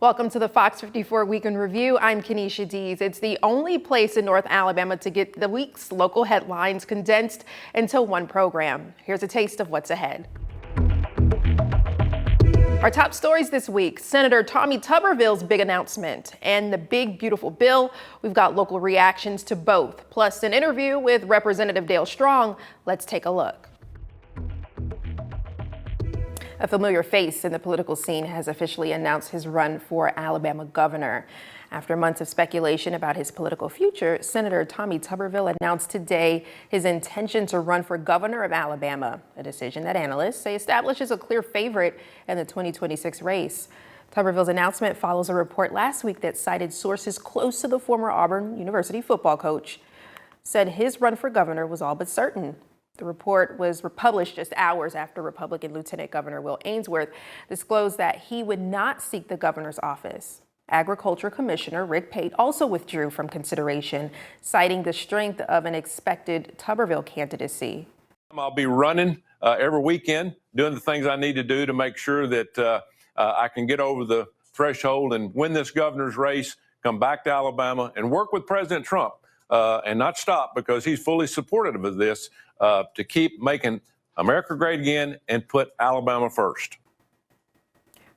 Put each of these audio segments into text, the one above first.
Welcome to the Fox 54 Weekend Review. I'm Kenesha Dees. It's the only place in North Alabama to get the week's local headlines condensed into one program. Here's a taste of what's ahead. Our top stories this week: Senator Tommy Tuberville's big announcement and the big, beautiful bill. We've got local reactions to both, plus an interview with Representative Dale Strong. Let's take a look. A familiar face in the political scene has officially announced his run for Alabama governor. After months of speculation about his political future, Senator Tommy Tuberville announced today his intention to run for governor of Alabama, a decision that analysts say establishes a clear favorite in the 2026 race. Tuberville's announcement follows a report last week that cited sources close to the former Auburn University football coach, said his run for governor was all but certain. The report was published just hours after Republican Lieutenant Governor Will Ainsworth disclosed that he would not seek the governor's office. Agriculture Commissioner Rick Pate also withdrew from consideration, citing the strength of an expected Tuberville candidacy. I'll be running every weekend, doing the things I need to do to make sure that I can get over the threshold and win this governor's race, come back to Alabama and work with President Trump and not stop, because he's fully supportive of this, to keep making America great again and put Alabama first.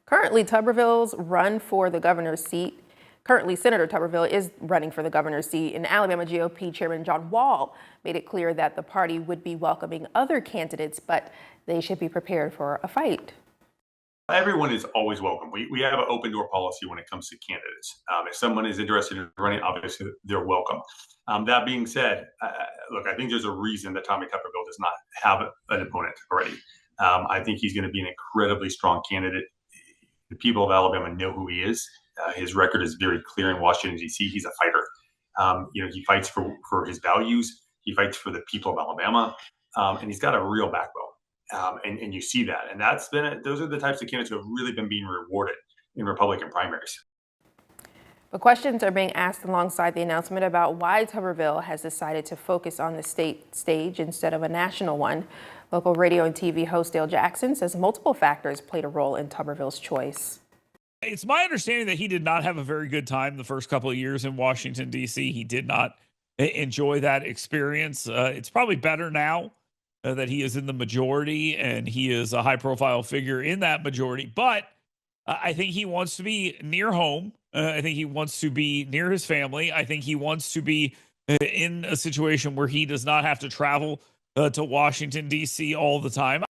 Currently, Tuberville's run for the governor's seat. Currently, Senator Tuberville is running for the governor's seat, and Alabama GOP Chairman John Wall made it clear that the party would be welcoming other candidates, but they should be prepared for a fight. Everyone is always welcome. We have an open door policy when it comes to candidates. If someone is interested in running, obviously they're welcome. That being said, look, I think there's a reason that Tommy Tuberville does not have an opponent already. I think he's going to be an incredibly strong candidate. The people of Alabama know who he is. His record is very clear in Washington, D.C. He's a fighter. He fights for his values. He fights for the people of Alabama, and he's got a real backbone. And you see that, and those are the types of candidates who have really been being rewarded in Republican primaries. But questions are being asked alongside the announcement about why Tuberville has decided to focus on the state stage instead of a national one. Local radio and TV host Dale Jackson says multiple factors played a role in Tuberville's choice. It's my understanding that he did not have a very good time the first couple of years in Washington, D.C. He did not enjoy that experience. It's probably better now that he is in the majority and he is a high-profile figure in that majority. But I think he wants to be near home. I think he wants to be near his family. I think he wants to be in a situation where he does not have to travel to Washington, D.C. all the time.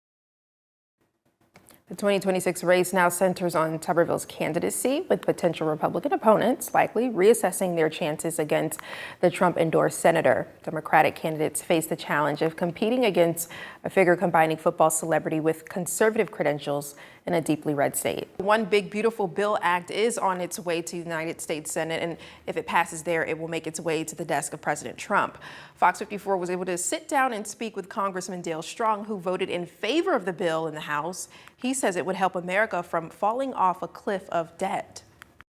The 2026 race now centers on Tuberville's candidacy, with potential Republican opponents likely reassessing their chances against the Trump-endorsed senator. Democratic candidates face the challenge of competing against a figure combining football celebrity with conservative credentials in a deeply red state. One Big Beautiful Bill Act is on its way to the United States Senate, and if it passes there, it will make its way to the desk of President Trump. Fox 54 was able to sit down and speak with Congressman Dale Strong, who voted in favor of the bill in the House. He says it would help America from falling off a cliff of debt.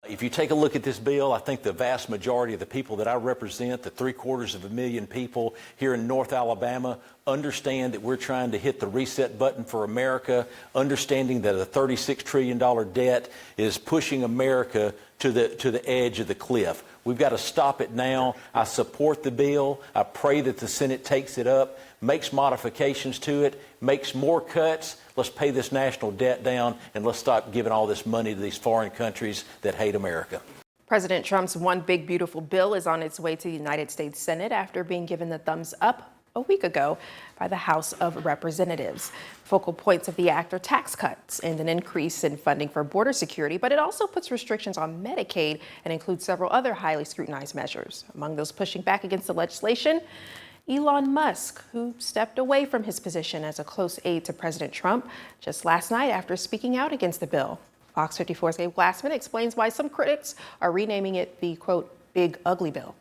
If you take a look at this bill, I think the vast majority of the people that I represent, the 750,000 people here in North Alabama, understand that we're trying to hit the reset button for America, understanding that a $36 trillion debt is pushing America to the edge of the cliff. We've got to stop it now. I support the bill. I pray that the Senate takes it up, makes modifications to it, makes more cuts. Let's pay this national debt down, and let's stop giving all this money to these foreign countries that hate America. President Trump's One Big Beautiful Bill is on its way to the United States Senate after being given the thumbs up a week ago by the House of Representatives. Focal points of the act are tax cuts and an increase in funding for border security, but it also puts restrictions on Medicaid and includes several other highly scrutinized measures. Among those pushing back against the legislation, Elon Musk, who stepped away from his position as a close aide to President Trump just last night after speaking out against the bill. Fox 54's Gabe Glassman explains why some critics are renaming it the, quote, Big Ugly Bill.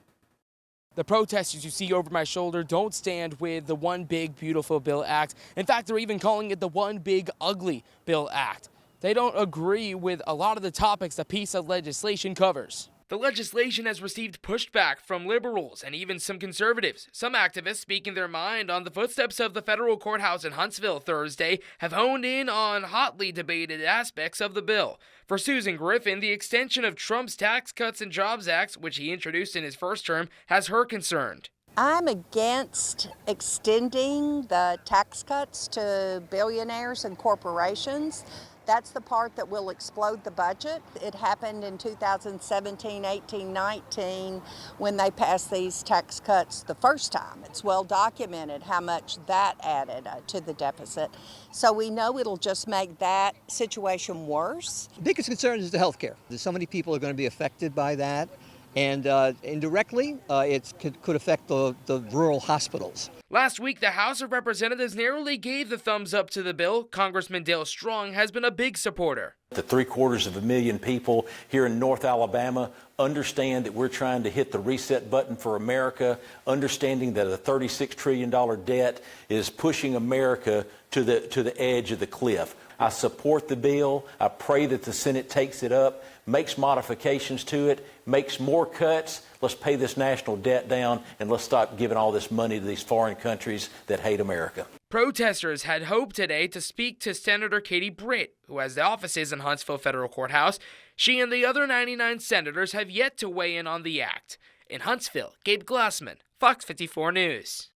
The protesters you see over my shoulder don't stand with the One Big Beautiful Bill Act. In fact, they're even calling it the One Big Ugly Bill Act. They don't agree with a lot of the topics the piece of legislation covers. The legislation has received pushback from liberals and even some conservatives. Some activists speaking their mind on the footsteps of the federal courthouse in Huntsville Thursday have honed in on hotly debated aspects of the bill. For Susan Griffin, the extension of Trump's Tax Cuts and Jobs Act, which he introduced in his first term, has her concerned. I'm against extending the tax cuts to billionaires and corporations. That's the part that will explode the budget. It happened in 2017, 18, 19 when they passed these tax cuts the first time. It's well documented how much that added to the deficit. So we know it'll just make that situation worse. The biggest concern is the health care. So many people are going to be affected by that. And indirectly, it could affect the rural hospitals. Last week, the House of Representatives narrowly gave the thumbs up to the bill. Congressman Dale Strong has been a big supporter. The 750,000 people here in North Alabama understand that we're trying to hit the reset button for America, understanding that a $36 trillion debt is pushing America to the edge of the cliff. I support the bill. I pray that the Senate takes it up, makes modifications to it, makes more cuts. Let's pay this national debt down, and let's stop giving all this money to these foreign countries that hate America. Protesters had hoped today to speak to Senator Katie Britt, who has the offices in Huntsville Federal Courthouse. She and the other 99 senators have yet to weigh in on the act. In Huntsville, Gabe Glassman, Fox 54 News.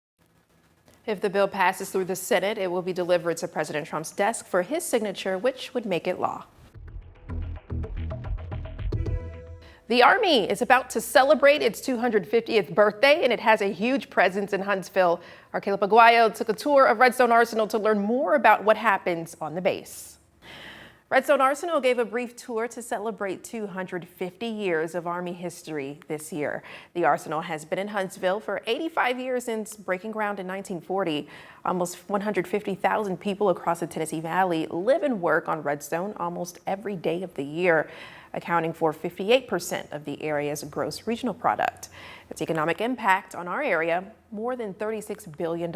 If the bill passes through the Senate, it will be delivered to President Trump's desk for his signature, which would make it law. The Army is about to celebrate its 250th birthday, and it has a huge presence in Huntsville. Our Caleb Aguayo took a tour of Redstone Arsenal to learn more about what happens on the base. Redstone Arsenal gave a brief tour to celebrate 250 years of Army history this year. The Arsenal has been in Huntsville for 85 years since breaking ground in 1940. Almost 150,000 people across the Tennessee Valley live and work on Redstone almost every day of the year, accounting for 58% of the area's gross regional product. Its economic impact on our area, more than $36 billion.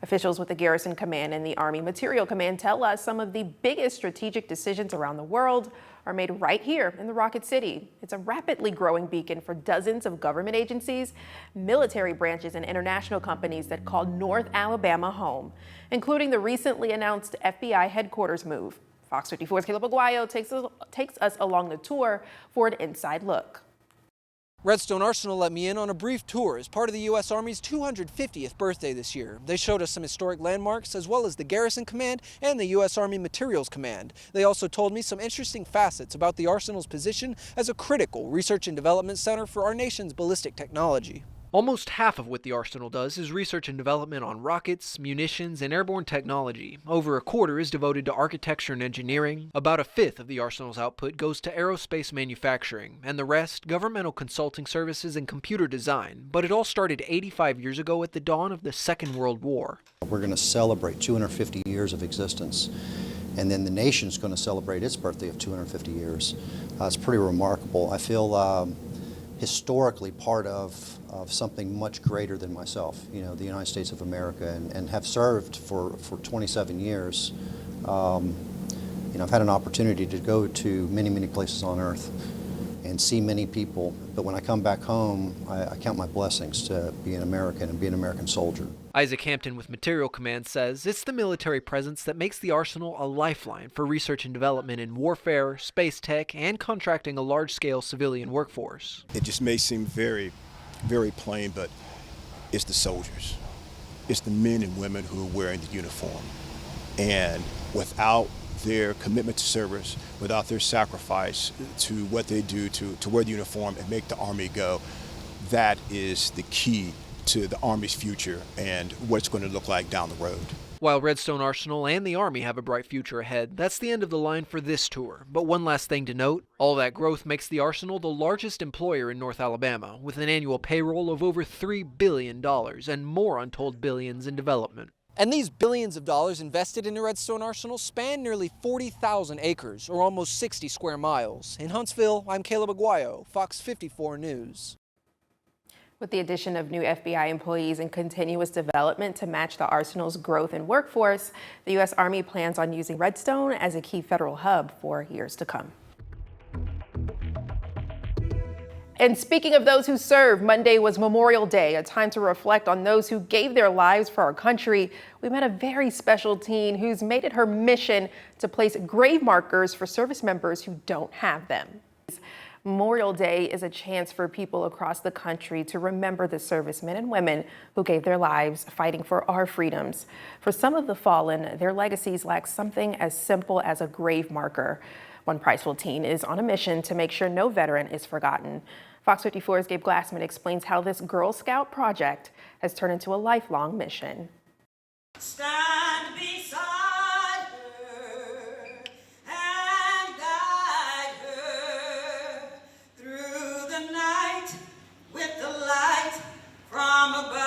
Officials with the Garrison Command and the Army Material Command tell us some of the biggest strategic decisions around the world are made right here in the Rocket City. It's a rapidly growing beacon for dozens of government agencies, military branches, and international companies that call North Alabama home, including the recently announced FBI headquarters move. Fox 54's Caleb Aguayo takes us along the tour for an inside look. Redstone Arsenal let me in on a brief tour as part of the U.S. Army's 250th birthday this year. They showed us some historic landmarks as well as the Garrison Command and the U.S. Army Materials Command. They also told me some interesting facets about the Arsenal's position as a critical research and development center for our nation's ballistic technology. Almost half of what the Arsenal does is research and development on rockets, munitions, and airborne technology. Over a quarter is devoted to architecture and engineering. About a fifth of the Arsenal's output goes to aerospace manufacturing, and the rest, governmental consulting services and computer design. But it all started 85 years ago at the dawn of the Second World War. We're going to celebrate 250 years of existence, and then the nation's going to celebrate its birthday of 250 years. It's pretty remarkable. I feel historically part of something much greater than myself, you know, the United States of America, and have served for 27 years. You know, I've had an opportunity to go to many, many places on earth and see many people, but when I come back home, I count my blessings to be an American and be an American soldier. Isaac Hampton with Material Command says it's the military presence that makes the Arsenal a lifeline for research and development in warfare, space tech, and contracting a large-scale civilian workforce. It just may seem very, very plain, but it's the soldiers. It's the men and women who are wearing the uniform. And without their commitment to service, without their sacrifice to what they do to wear the uniform and make the Army go, that is the key to the Army's future and what it's going to look like down the road. While Redstone Arsenal and the Army have a bright future ahead, that's the end of the line for this tour. But one last thing to note, all that growth makes the Arsenal the largest employer in North Alabama, with an annual payroll of over $3 billion and more untold billions in development. And these billions of dollars invested in the Redstone Arsenal span nearly 40,000 acres, or almost 60 square miles. In Huntsville, I'm Caleb Aguayo, Fox 54 News. With the addition of new FBI employees and continuous development to match the Arsenal's growth in workforce, the U.S. Army plans on using Redstone as a key federal hub for years to come. And speaking of those who served, Monday was Memorial Day, a time to reflect on those who gave their lives for our country. We met a very special teen who's made it her mission to place grave markers for service members who don't have them. Memorial Day is a chance for people across the country to remember the servicemen and women who gave their lives fighting for our freedoms. For some of the fallen, their legacies lack something as simple as a grave marker. One Priceville teen is on a mission to make sure no veteran is forgotten. Fox 54's Gabe Glassman explains how this Girl Scout project has turned into a lifelong mission. Stand beside her and guide her through the night with the light from above.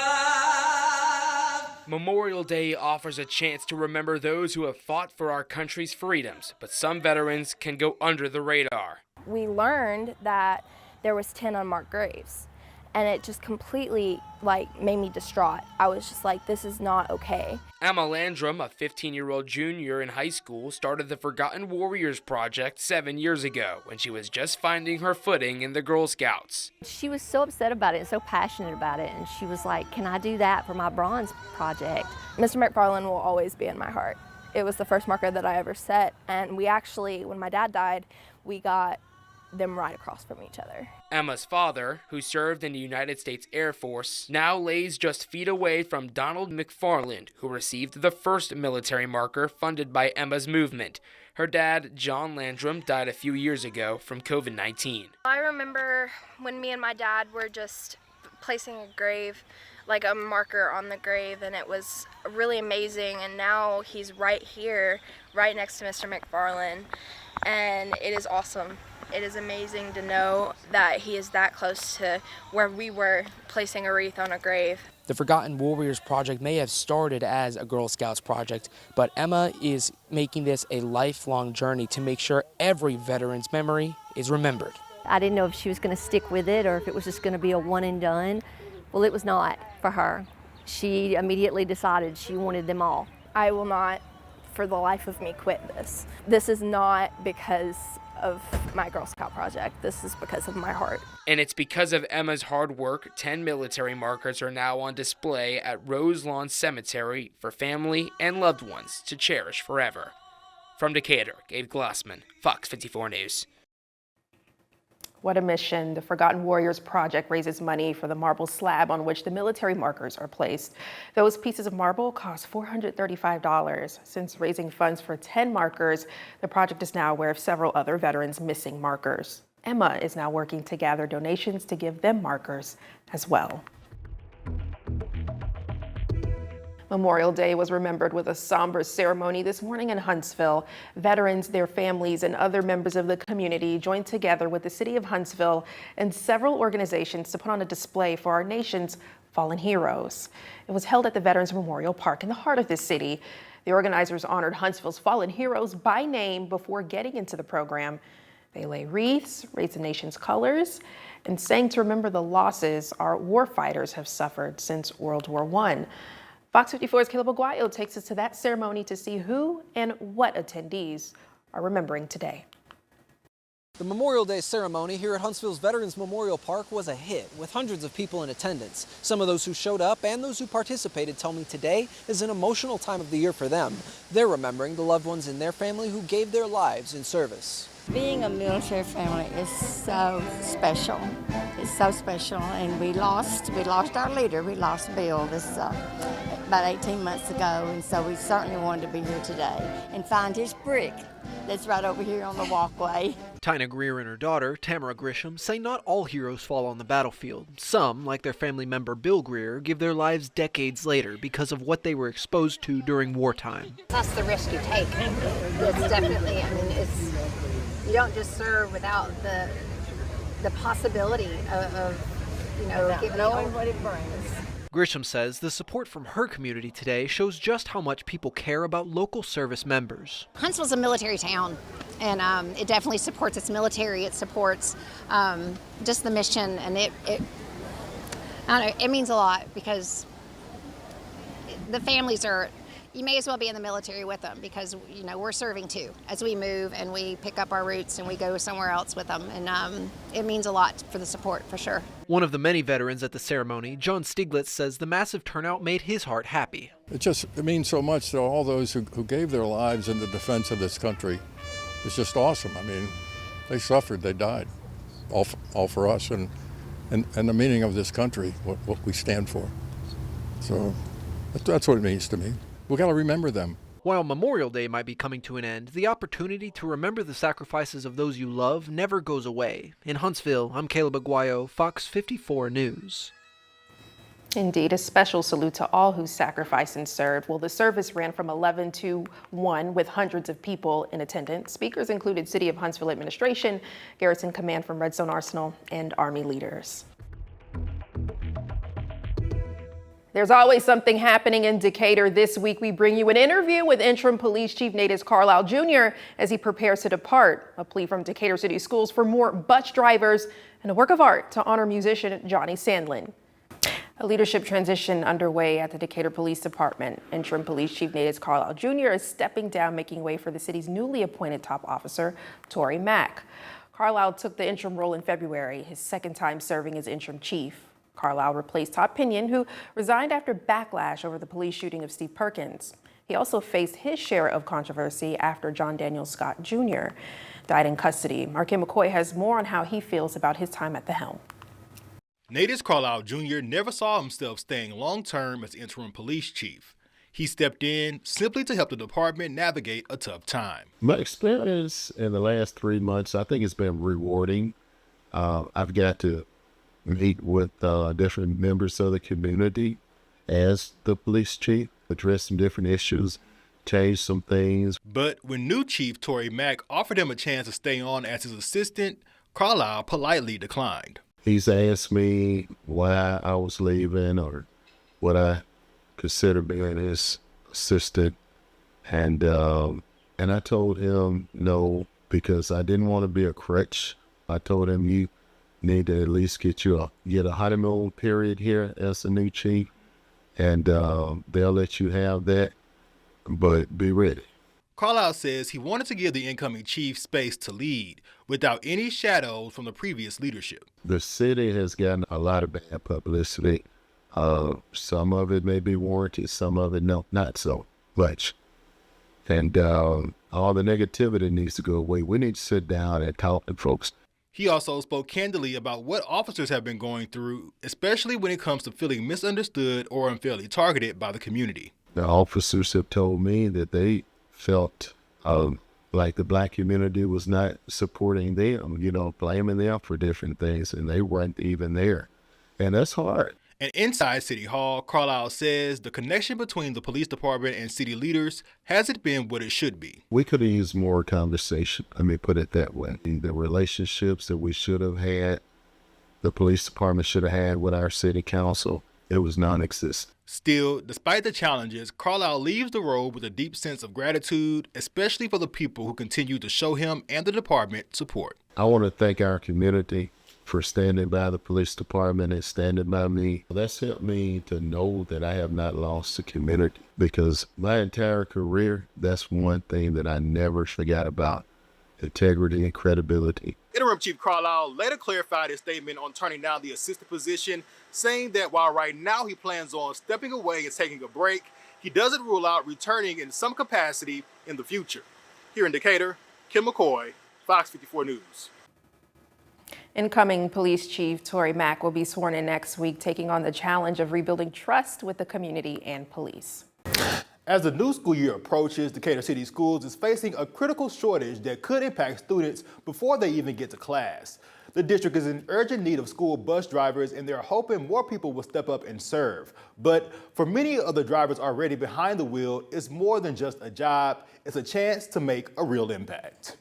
Memorial Day offers a chance to remember those who have fought for our country's freedoms, but some veterans can go under the radar. We learned that there was 10 unmarked graves, and it just completely made me distraught. I was just like, this is not okay. Emma Landrum, a 15-year-old junior in high school, started the Forgotten Warriors Project 7 years ago when she was just finding her footing in the Girl Scouts. She was so upset about it and so passionate about it, and she was like, can I do that for my bronze project? Mr. McFarland will always be in my heart. It was the first marker that I ever set, and we actually, when my dad died, we got them right across from each other. Emma's father, who served in the United States Air Force, now lays just feet away from Donald McFarland, who received the first military marker funded by Emma's movement. Her dad, John Landrum, died a few years ago from COVID-19. I remember when me and my dad were just placing a grave, like a marker on the grave, and it was really amazing, and now he's right here, right next to Mr. McFarland, and it is awesome. It is amazing to know that he is that close to where we were placing a wreath on a grave. The Forgotten Warriors Project may have started as a Girl Scouts project, but Emma is making this a lifelong journey to make sure every veteran's memory is remembered. I didn't know if she was going to stick with it or if it was just going to be a one and done. Well, it was not for her. She immediately decided she wanted them all. I will not, for the life of me, quit this. This is not because of my Girl Scout project. This is because of my heart. And it's because of Emma's hard work, 10 military markers are now on display at Roselawn Cemetery for family and loved ones to cherish forever. From Decatur, Gabe Glassman, Fox 54 News. What a mission. The Forgotten Warriors Project raises money for the marble slab on which the military markers are placed. Those pieces of marble cost $435. Since raising funds for 10 markers, the project is now aware of several other veterans missing markers. Emma is now working to gather donations to give them markers as well. Memorial Day was remembered with a somber ceremony this morning in Huntsville. Veterans, their families, and other members of the community joined together with the city of Huntsville and several organizations to put on a display for our nation's fallen heroes. It was held at the Veterans Memorial Park in the heart of the city. The organizers honored Huntsville's fallen heroes by name before getting into the program. They lay wreaths, raised the nation's colors, and sang to remember the losses our war fighters have suffered since World War I. Fox 54's Caleb Aguayo takes us to that ceremony to see who and what attendees are remembering today. The Memorial Day ceremony here at Huntsville's Veterans Memorial Park was a hit, with hundreds of people in attendance. Some of those who showed up and those who participated tell me today is an emotional time of the year for them. They're remembering the loved ones in their family who gave their lives in service. Being a military family is so special. It's so special, and we lost our leader. We lost Bill about 18 months ago, and so we certainly wanted to be here today and find his brick that's right over here on the walkway. Tina Greer and her daughter, Tamara Grisham, say not all heroes fall on the battlefield. Some, like their family member Bill Greer, give their lives decades later because of what they were exposed to during wartime. That's the risk you take. It's definitely, you don't just serve without the possibility of knowing what it brings. Grisham says the support from her community today shows just how much people care about local service members. Huntsville's a military town, and it definitely supports its military. It supports just the mission, and I don't know, it means a lot because the families are, you may as well be in the military with them because, you know, we're serving too as we move and we pick up our roots and we go somewhere else with them. And it means a lot for the support, for sure. One of the many veterans at the ceremony, John Stieglitz, says the massive turnout made his heart happy. It means so much to all those who gave their lives in the defense of this country. It's just awesome. I mean, they suffered, they died, all for us and the meaning of this country, what we stand for. So that's what it means to me. We got to remember them. While Memorial Day might be coming to an end, the opportunity to remember the sacrifices of those you love never goes away. In Huntsville, I'm Caleb Aguayo, Fox 54 News. Indeed, a special salute to all who sacrificed and served. Well, the service ran from 11 to 1 with hundreds of people in attendance. Speakers included City of Huntsville administration, Garrison Command from Redstone Arsenal, and Army leaders. There's always something happening in Decatur. This week, we bring you an interview with Interim Police Chief Natus Carlisle Jr. as he prepares to depart. A plea from Decatur City Schools for more bus drivers and a work of art to honor musician Johnny Sandlin. A leadership transition underway at the Decatur Police Department. Interim Police Chief Natus Carlisle Jr. is stepping down, making way for the city's newly appointed top officer, Tory Mack. Carlisle took the interim role in February, his second time serving as interim chief. Carlisle replaced Todd Pinion, who resigned after backlash over the police shooting of Steve Perkins. He also faced his share of controversy after John Daniel Scott Jr. died in custody. Marquette McCoy has more on how he feels about his time at the helm. Natus Carlisle Jr. never saw himself staying long-term as interim police chief. He stepped in simply to help the department navigate a tough time. My experience in the last 3 months, I think it's been rewarding. I've got to meet with different members of the community as the police chief, address some different issues, change some things. But when new chief Tory Mack offered him a chance to stay on as his assistant, Carlisle politely declined. He's asked me why I was leaving or what I consider being his assistant. And I told him no, because I didn't want to be a crutch. I told him you need to at least get a honeymoon period here as the new chief, and they'll let you have that, but be ready. Carlisle says he wanted to give the incoming chief space to lead without any shadows from the previous leadership. The city has gotten a lot of bad publicity. Some of it may be warranted, some of it not so much. And all the negativity needs to go away. We need to sit down and talk to folks. He also spoke candidly about what officers have been going through, especially when it comes to feeling misunderstood or unfairly targeted by the community. The officers have told me that they felt like the black community was not supporting them, blaming them for different things, and they weren't even there. And that's hard. And inside City Hall, Carlisle says the connection between the police department and city leaders hasn't been what it should be. We could have used more conversation. Let me put it that way. The relationships that we should have had, the police department should have had with our city council, it was non-existent. Still, despite the challenges, Carlisle leaves the role with a deep sense of gratitude, especially for the people who continue to show him and the department support. I want to thank our community for standing by the police department and standing by me. That's helped me to know that I have not lost the community, because my entire career, that's one thing that I never forgot about: integrity and credibility. Interim Chief Carlisle later clarified his statement on turning down the assistant position, saying that while right now he plans on stepping away and taking a break, he doesn't rule out returning in some capacity in the future. Here in Decatur, Kim McCoy, Fox 54 News. Incoming Police Chief Tory Mack will be sworn in next week, taking on the challenge of rebuilding trust with the community and police. As the new school year approaches, Decatur City Schools is facing a critical shortage that could impact students before they even get to class. The district is in urgent need of school bus drivers, and they're hoping more people will step up and serve. But for many of the drivers already behind the wheel, it's more than just a job. It's a chance to make a real impact.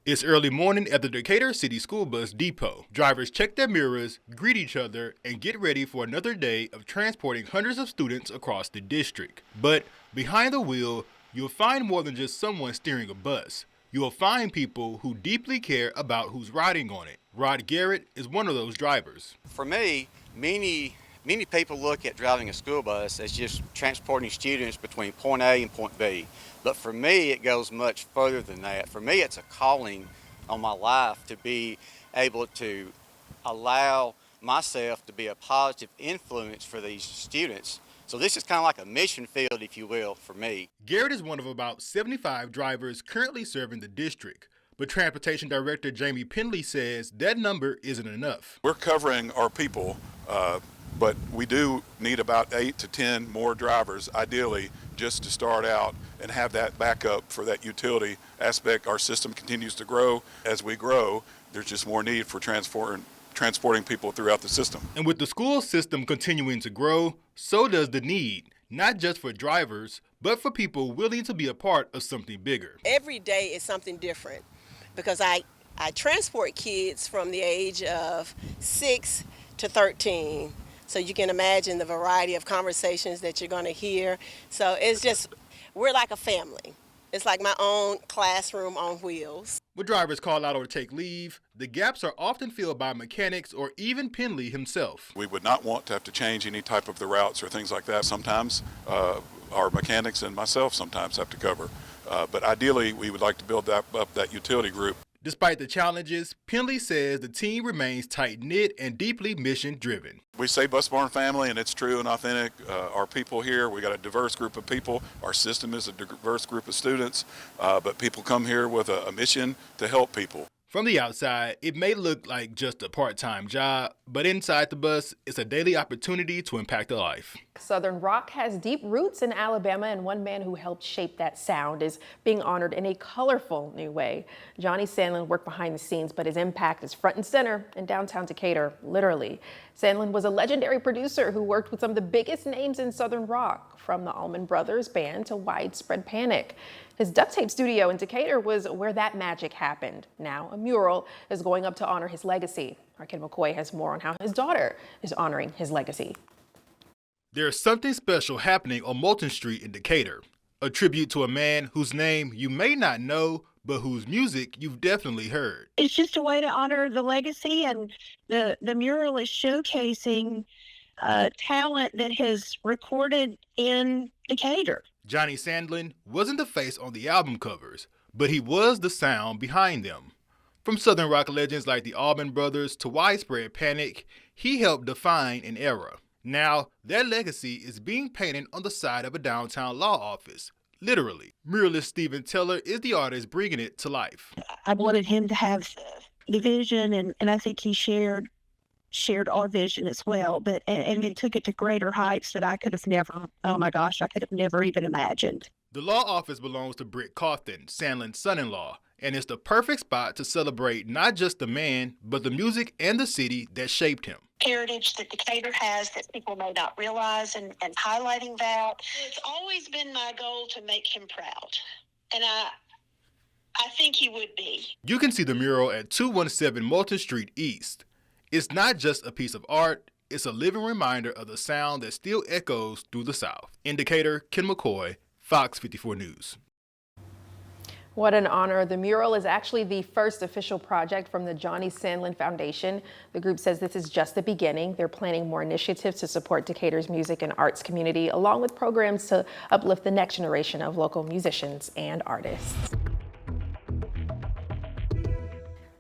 It's early morning at the Decatur City School Bus Depot. Drivers check their mirrors, greet each other, and get ready for another day of transporting hundreds of students across the district. But behind the wheel, you'll find more than just someone steering a bus. You'll find people who deeply care about who's riding on it. Rod Garrett is one of those drivers. For me, many Many people look at driving a school bus as just transporting students between point A and point B. But for me, it goes much further than that. For me, it's a calling on my life to be able to allow myself to be a positive influence for these students. So this is kind of like a mission field, if you will, for me. Garrett is one of about 75 drivers currently serving the district. But Transportation Director Jamie Penley says that number isn't enough. We're covering our people, but we do need about 8 to 10 more drivers, ideally, just to start out and have that backup for that utility aspect. Our system continues to grow. As we grow, there's just more need for transporting people throughout the system. And with the school system continuing to grow, so does the need, not just for drivers, but for people willing to be a part of something bigger. Every day is something different because I transport kids from the age of 6 to 13. So you can imagine the variety of conversations that you're going to hear. So it's just, we're like a family. It's like my own classroom on wheels. When drivers call out or take leave, the gaps are often filled by mechanics or even Penley himself. We would not want to have to change any type of the routes or things like that. Sometimes our mechanics and myself sometimes have to cover. But ideally, we would like to build up that utility group. Despite the challenges, Penley says the team remains tight-knit and deeply mission-driven. We say Bus Barn family, and it's true and authentic. Our people here, we got a diverse group of people. Our system is a diverse group of students, but people come here with a mission to help people. From the outside, it may look like just a part-time job, but inside the bus, it's a daily opportunity to impact a life. Southern rock has deep roots in Alabama, and one man who helped shape that sound is being honored in a colorful new way. Johnny Sandlin worked behind the scenes, but his impact is front and center in downtown Decatur, literally. Sandlin was a legendary producer who worked with some of the biggest names in Southern rock, from the Allman Brothers Band to Widespread Panic. His duct tape studio in Decatur was where that magic happened. Now a mural is going up to honor his legacy. Our Ken McCoy has more on how his daughter is honoring his legacy. There's something special happening on Moulton Street in Decatur, a tribute to a man whose name you may not know, but whose music you've definitely heard. It's just a way to honor the legacy, and the mural is showcasing talent that has recorded in Decatur. Johnny Sandlin wasn't the face on the album covers, but he was the sound behind them. From Southern rock legends like the Allman Brothers to Widespread Panic, he helped define an era. Now, that legacy is being painted on the side of a downtown law office, literally. Muralist Stephen Teller is the artist bringing it to life. I wanted him to have the vision, and I think he shared our vision as well, and it took it to greater heights that I could have never, oh my gosh, I could have never even imagined. The law office belongs to Britt Cawthon, Sandlin's son-in-law, and it's the perfect spot to celebrate not just the man, but the music and the city that shaped him. Heritage that Decatur has that people may not realize, and highlighting that. It's always been my goal to make him proud, and I think he would be. You can see the mural at 217 Moulton Street East. It's not just a piece of art, it's a living reminder of the sound that still echoes through the South. In Decatur, Ken McCoy, Fox 54 News. What an honor. The mural is actually the first official project from the Johnny Sandlin Foundation. The group says this is just the beginning. They're planning more initiatives to support Decatur's music and arts community, along with programs to uplift the next generation of local musicians and artists.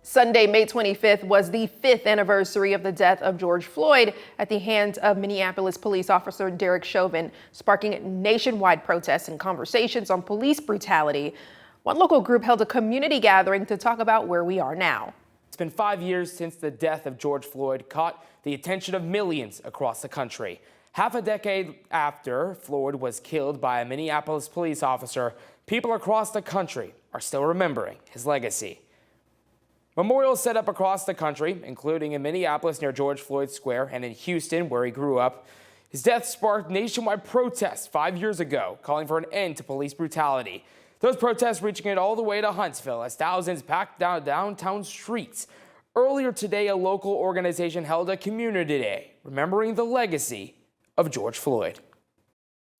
Sunday, May 25th, was the 5th anniversary of the death of George Floyd at the hands of Minneapolis police officer Derek Chauvin, sparking nationwide protests and conversations on police brutality. One local group held a community gathering to talk about where we are now. It's been 5 years since the death of George Floyd caught the attention of millions across the country. Half a decade after Floyd was killed by a Minneapolis police officer, people across the country are still remembering his legacy. Memorials set up across the country, including in Minneapolis near George Floyd Square and in Houston, where he grew up. His death sparked nationwide protests 5 years ago, calling for an end to police brutality. Those protests reaching it all the way to Huntsville as thousands packed down downtown streets. Earlier today, a local organization held a community day, remembering the legacy of George Floyd.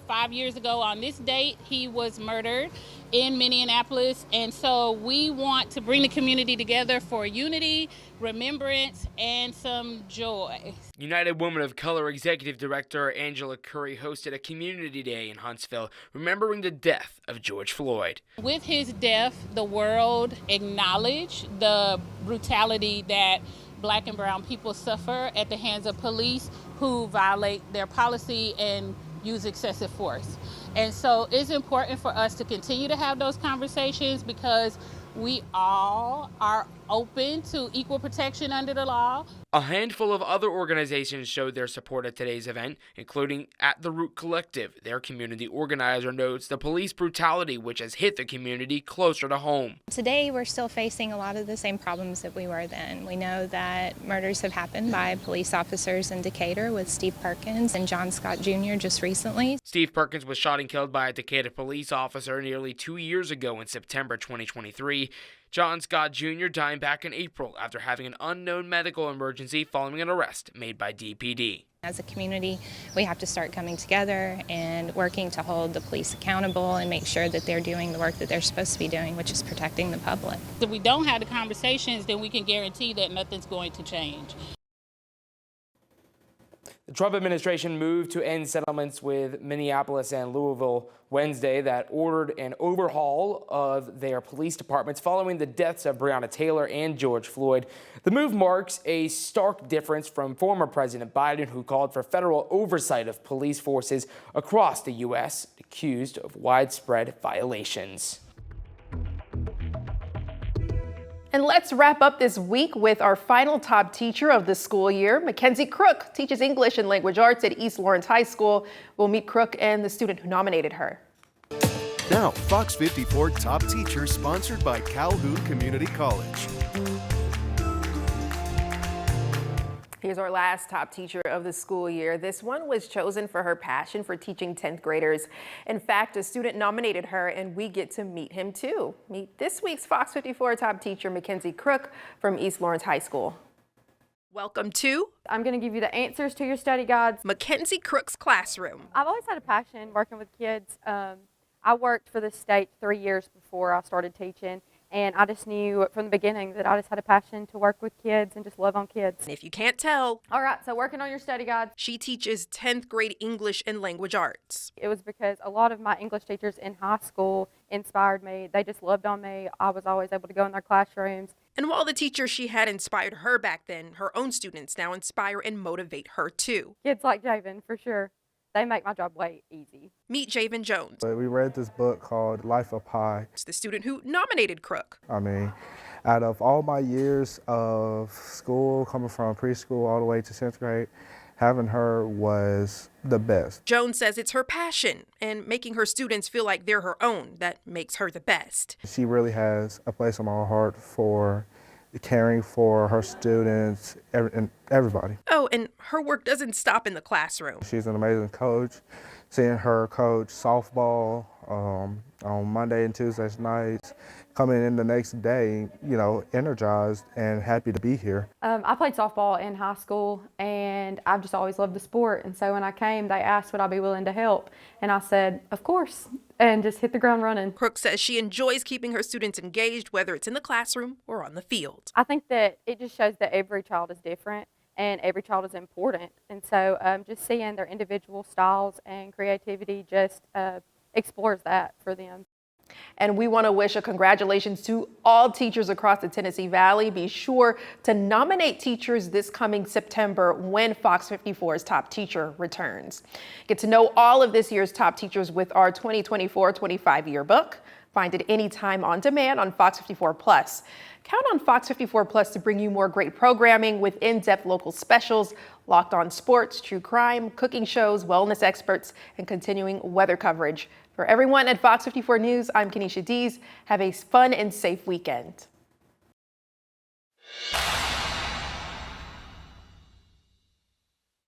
5 years ago on this date, he was murdered in Minneapolis, and so we want to bring the community together for unity, remembrance, and some joy. United Women of Color Executive Director Angela Curry hosted a community day in Huntsville, remembering the death of George Floyd. With his death, the world acknowledged the brutality that Black and brown people suffer at the hands of police who violate their policy and use excessive force. And so it's important for us to continue to have those conversations because we all are open to equal protection under the law. A handful of other organizations showed their support at today's event, including At the Root Collective. Their community organizer notes the police brutality which has hit the community closer to home. Today we're still facing a lot of the same problems that we were then. We know that murders have happened by police officers in Decatur with Steve Perkins and John Scott Jr. just recently. Steve Perkins was shot and killed by a Decatur police officer nearly 2 years ago in September 2023. John Scott Jr. died back in April after having an unknown medical emergency following an arrest made by DPD. As a community, we have to start coming together and working to hold the police accountable and make sure that they're doing the work that they're supposed to be doing, which is protecting the public. If we don't have the conversations, then we can guarantee that nothing's going to change. The Trump administration moved to end settlements with Minneapolis and Louisville Wednesday that ordered an overhaul of their police departments following the deaths of Breonna Taylor and George Floyd. The move marks a stark difference from former President Biden, who called for federal oversight of police forces across the U.S., accused of widespread violations. And let's wrap up this week with our final top teacher of the school year. Mackenzie Crook teaches English and Language Arts at East Lawrence High School. We'll meet Crook and the student who nominated her. Now, Fox 54 Top Teacher, sponsored by Calhoun Community College. Here's our last top teacher of the school year. This one was chosen for her passion for teaching 10th graders. In fact, a student nominated her, and we get to meet him too. Meet this week's Fox 54 top teacher, Mackenzie Crook from East Lawrence High School. Welcome to I'm going to give you the answers to your study guides. Mackenzie Crook's classroom. I've always had a passion working with kids. I worked for the state 3 years before I started teaching. And I just knew from the beginning that I just had a passion to work with kids and just love on kids. And if you can't tell, all right, so working on your study guide. She teaches 10th grade English and Language Arts. It was because a lot of my English teachers in high school inspired me. They just loved on me. I was always able to go in their classrooms. And while the teachers she had inspired her back then, her own students now inspire and motivate her too. Kids like Javen, for sure. They make my job way easy. Meet Javen Jones. We read this book called Life Up High. It's the student who nominated Crook. I mean, out of all my years of school, coming from preschool all the way to 10th grade, having her was the best. Jones says it's her passion and making her students feel like they're her own that makes her the best. She really has a place in my heart for caring for her students and everybody. Oh, and her work doesn't stop in the classroom. She's an amazing coach. Seeing her coach softball on Monday and Tuesday nights, coming in the next day, you know, energized and happy to be here. I played softball in high school, and I've just always loved the sport. And so when I came, they asked would I be willing to help, and I said, of course, and just hit the ground running. Crook says she enjoys keeping her students engaged, whether it's in the classroom or on the field. I think that it just shows that every child is different and every child is important. And so just seeing their individual styles and creativity just explores that for them. And we want to wish a congratulations to all teachers across the Tennessee Valley. Be sure to nominate teachers this coming September when Fox 54's Top Teacher returns. Get to know all of this year's top teachers with our 2024-25 yearbook. Find it anytime on demand on Fox 54 Plus. Count on Fox 54 Plus to bring you more great programming with in-depth local specials, locked on sports, true crime, cooking shows, wellness experts, and continuing weather coverage. For everyone at Fox 54 News, I'm Kenesha Dees. Have a fun and safe weekend.